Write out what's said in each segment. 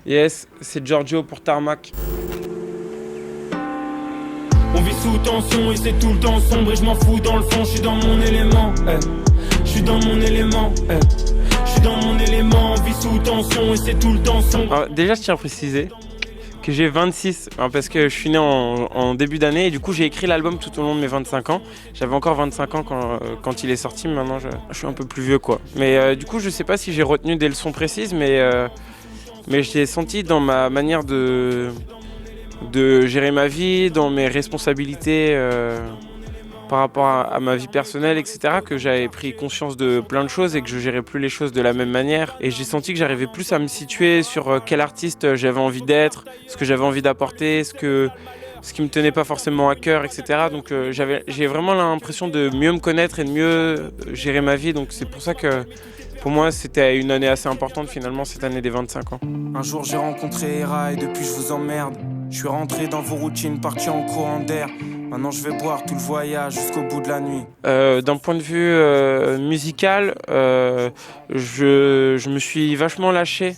Yes, c'est Giorgio pour Tarmac. On vit sous tension et c'est tout le temps sombre et je m'en fous dans le fond, je suis dans mon élément, je suis dans mon élément, je suis dans mon élément, on vit sous tension et c'est tout le temps sombre. Alors, déjà, je tiens à préciser que j'ai 26, parce que je suis né en début d'année et du coup j'ai écrit l'album tout au long de mes 25 ans. J'avais encore 25 ans quand il est sorti, mais maintenant je suis un peu plus vieux quoi. Mais du coup je sais pas si j'ai retenu des leçons précises, mais j'ai senti dans ma manière de gérer ma vie, dans mes responsabilités par rapport à ma vie personnelle, etc., que j'avais pris conscience de plein de choses et que je gérais plus les choses de la même manière. Et j'ai senti que j'arrivais plus à me situer sur quel artiste j'avais envie d'être, ce que j'avais envie d'apporter, ce qui me tenait pas forcément à cœur, etc. Donc j'ai vraiment l'impression de mieux me connaître et de mieux gérer ma vie. Donc c'est pour ça que pour moi c'était une année assez importante finalement, cette année des 25 ans. Un jour j'ai rencontré Hera et depuis je vous emmerde. Je suis rentré dans vos routines, parti en courant d'air. Maintenant je vais boire tout le voyage jusqu'au bout de la nuit. D'un point de vue musical, je me suis vachement lâché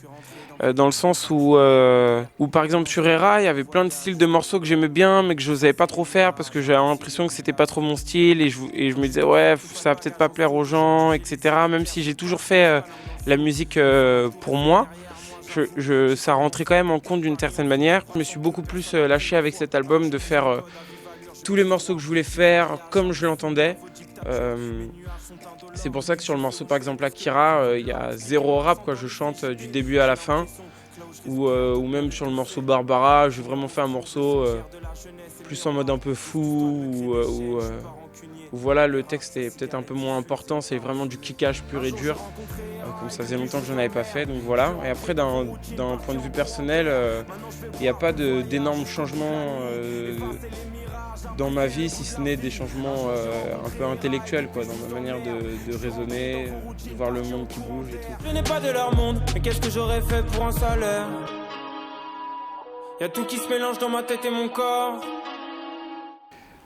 dans le sens où par exemple sur Hera, il y avait plein de styles de morceaux que j'aimais bien mais que je n'osais pas trop faire parce que j'avais l'impression que c'était pas trop mon style et je me disais ouais ça va peut-être pas plaire aux gens, etc. Même si j'ai toujours fait la musique pour moi. Ça rentrait quand même en compte d'une certaine manière. Je me suis beaucoup plus lâché avec cet album de faire tous les morceaux que je voulais faire comme je l'entendais. C'est pour ça que sur le morceau par exemple Akira, il y a zéro rap, quoi. Je chante du début à la fin. Ou même sur le morceau Barbara, j'ai vraiment fait un morceau plus en mode un peu fou où voilà, le texte est peut-être un peu moins important, c'est vraiment du kickage pur et dur, comme ça faisait longtemps que je n'en avais pas fait, donc voilà. Et après, d'un point de vue personnel, il n'y a pas d'énormes changements dans ma vie, si ce n'est des changements un peu intellectuels, quoi, dans ma manière de raisonner, de voir le monde qui bouge et tout. Je n'ai pas de leur monde, mais qu'est-ce que j'aurais fait pour un salaire? Y'a tout qui se mélange dans ma tête et mon corps.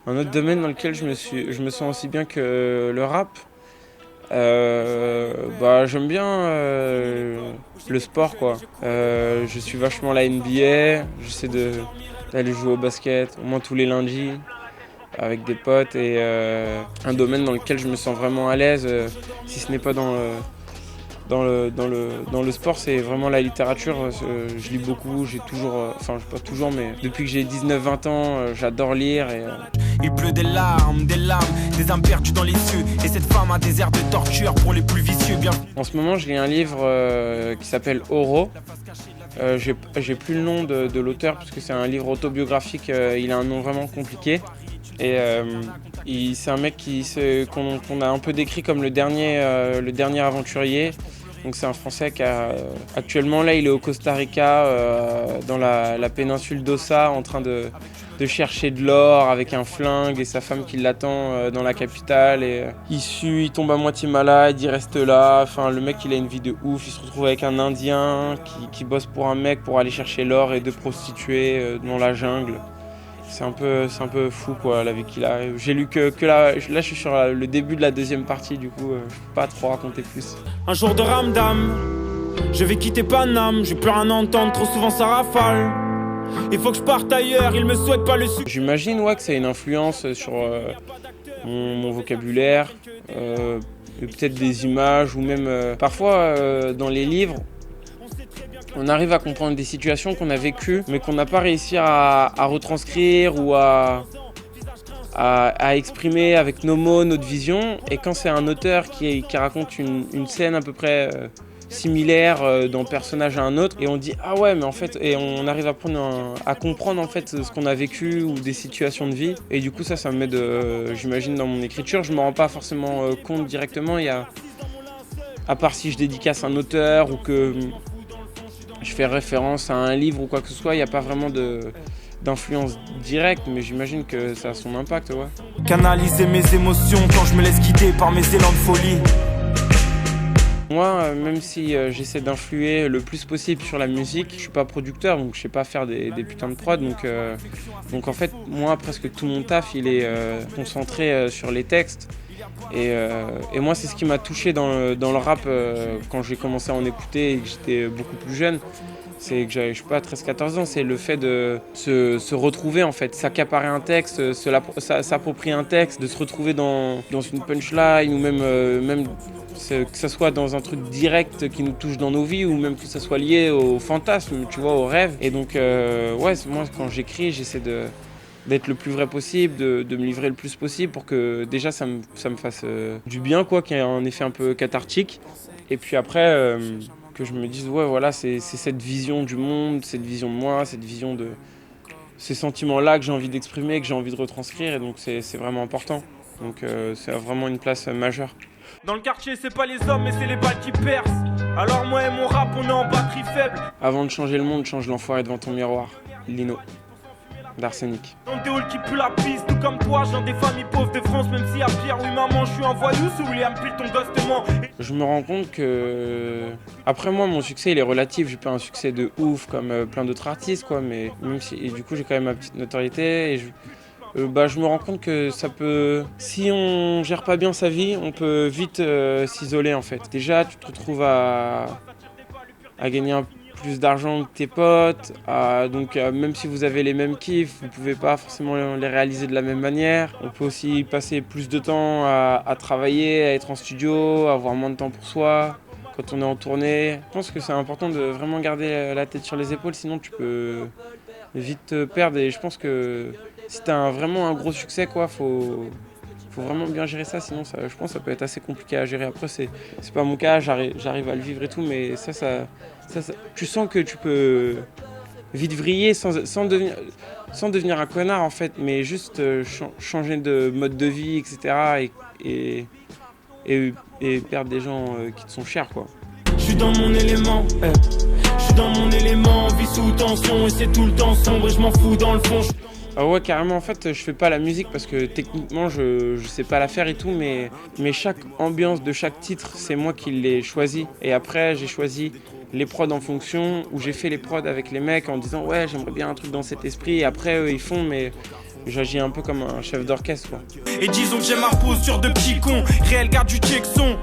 Un autre domaine dans lequel je me sens aussi bien que le rap, j'aime bien le sport, quoi. Je suis vachement la NBA, j'essaie d'aller jouer au basket au moins tous les lundis avec des potes et un domaine dans lequel je me sens vraiment à l'aise, si ce n'est pas dans le sport, c'est vraiment la littérature. Je lis beaucoup, j'ai toujours, pas toujours, mais depuis que j'ai 19-20 ans, j'adore lire. Il pleut des larmes, des âmes perdues dans les cieux. Et cette femme a des airs de torture pour les plus vicieux. En ce moment, je lis un livre qui s'appelle Oro. J'ai plus le nom de l'auteur parce que c'est un livre autobiographique, il a un nom vraiment compliqué. Et c'est un mec qu'on a un peu décrit comme le dernier aventurier. Donc c'est un Français qui actuellement là il est au Costa Rica dans la péninsule d'Ossa en train de chercher de l'or avec un flingue et sa femme qui l'attend dans la capitale et il tombe à moitié malade, il reste là. Enfin le mec il a une vie de ouf, il se retrouve avec un Indien qui bosse pour un mec pour aller chercher l'or et deux prostituées dans la jungle. C'est un peu fou quoi la vie qu'il a. J'ai lu que là je suis sur le début de la deuxième partie, du coup je peux pas trop raconter plus. Un jour de ramdam, je vais quitter Paname, j'ai plus rien à entendre, trop souvent ça rafale. Il faut que je parte ailleurs, il me souhaite pas le succès. J'imagine que ça a une influence sur mon vocabulaire, peut-être des images ou même parfois dans les livres. On arrive à comprendre des situations qu'on a vécues, mais qu'on n'a pas réussi à retranscrire ou à exprimer avec nos mots, notre vision. Et quand c'est un auteur qui raconte une scène à peu près similaire d'un personnage à un autre, et on dit ah ouais, mais en fait, et on arrive à comprendre en fait ce qu'on a vécu ou des situations de vie. Et du coup, ça m'aide, j'imagine, dans mon écriture. Je ne me rends pas forcément compte directement. À part si je dédicace un auteur ou que je fais référence à un livre ou quoi que ce soit, il n'y a pas vraiment d'influence directe, mais j'imagine que ça a son impact, ouais. Canaliser mes émotions quand je me laisse guider par mes élans de folie. Moi, même si j'essaie d'influer le plus possible sur la musique, je suis pas producteur, donc je sais pas faire des putains de prod, donc en fait, moi, presque tout mon taf, il est concentré sur les textes. Et moi, c'est ce qui m'a touché dans le rap quand j'ai commencé à en écouter et que j'étais beaucoup plus jeune. C'est que je sais pas, 13-14 ans, c'est le fait de se retrouver en fait, s'accaparer un texte, s'approprier un texte, de se retrouver dans une punchline ou même que ça soit dans un truc direct qui nous touche dans nos vies ou même que ça soit lié au fantasme, tu vois, au rêve. Et donc, ouais, moi quand j'écris, j'essaie d'être le plus vrai possible, de me livrer le plus possible pour que déjà ça me fasse du bien, quoi, qu'il y ait un effet un peu cathartique. Et puis après, que je me dise, ouais, voilà, c'est cette vision du monde, cette vision de moi, cette vision de ces sentiments-là que j'ai envie d'exprimer, que j'ai envie de retranscrire. Et donc c'est vraiment important. Donc c'est vraiment une place majeure. Dans le quartier, c'est pas les hommes, mais c'est les balles qui percent. Alors moi et mon rap, on est en batterie faible. Avant de changer le monde, change l'enfoiré devant ton miroir. Lino. D'Arsenic. Dans des halls qui puent la piste, tout comme toi, je viens des familles pauvres de France, même si à Pierre, oui maman, je suis un voyou, sous William Pile, ton gosse te ment. Je me rends compte que, après moi, mon succès, il est relatif, j'ai pas un succès de ouf comme plein d'autres artistes, quoi, mais même si, et du coup, j'ai quand même ma petite notoriété, et je me rends compte que ça peut, si on gère pas bien sa vie, on peut vite s'isoler, en fait. Déjà, tu te retrouves à gagner plus d'argent que tes potes, donc même si vous avez les mêmes kiffs, vous pouvez pas forcément les réaliser de la même manière. On peut aussi passer plus de temps à travailler, à être en studio, à avoir moins de temps pour soi quand on est en tournée. Je pense que c'est important de vraiment garder la tête sur les épaules, sinon tu peux vite te perdre. Et je pense que si t'as vraiment un gros succès, quoi, faut vraiment bien gérer ça, sinon je pense que ça peut être assez compliqué à gérer. Après, c'est pas mon cas, j'arrive à le vivre et tout, mais ça, tu sens que tu peux vite vriller sans devenir un connard en fait, mais juste changer de mode de vie, etc. et perdre des gens qui te sont chers, quoi. Je suis dans mon élément, je suis dans mon élément, vie sous tension et c'est tout le temps sombre et je m'en fous dans le fond. Ah ouais, carrément, en fait, je fais pas la musique parce que techniquement, je sais pas la faire et tout, mais chaque ambiance de chaque titre, c'est moi qui l'ai choisi. Et après, j'ai choisi les prods en fonction, où j'ai fait les prods avec les mecs en disant « Ouais, j'aimerais bien un truc dans cet esprit ». Et après, eux, ils font, mais j'agis un peu comme un chef d'orchestre, quoi. Et disons que j'ai ma posture de petit con, réel garde du Texon.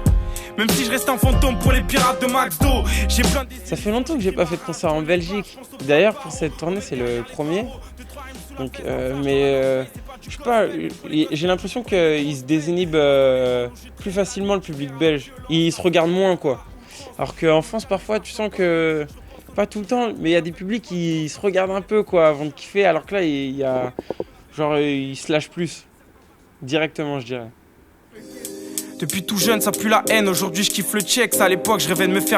Même si je reste un fantôme pour les pirates de McDo, j'ai plein de... Ça fait longtemps que j'ai pas fait de concert en Belgique. D'ailleurs, pour cette tournée, c'est le premier. Donc, je sais pas, j'ai l'impression qu'ils se désinhibent plus facilement, le public belge. Ils se regardent moins, quoi. Alors qu'en France, parfois, tu sens que, pas tout le temps, mais il y a des publics qui se regardent un peu, quoi, avant de kiffer. Alors que là, il y a, genre, ils se lâchent plus. Directement, je dirais. Depuis tout jeune, ça pue la haine. Aujourd'hui, je kiffe le check. À l'époque, je rêvais de me faire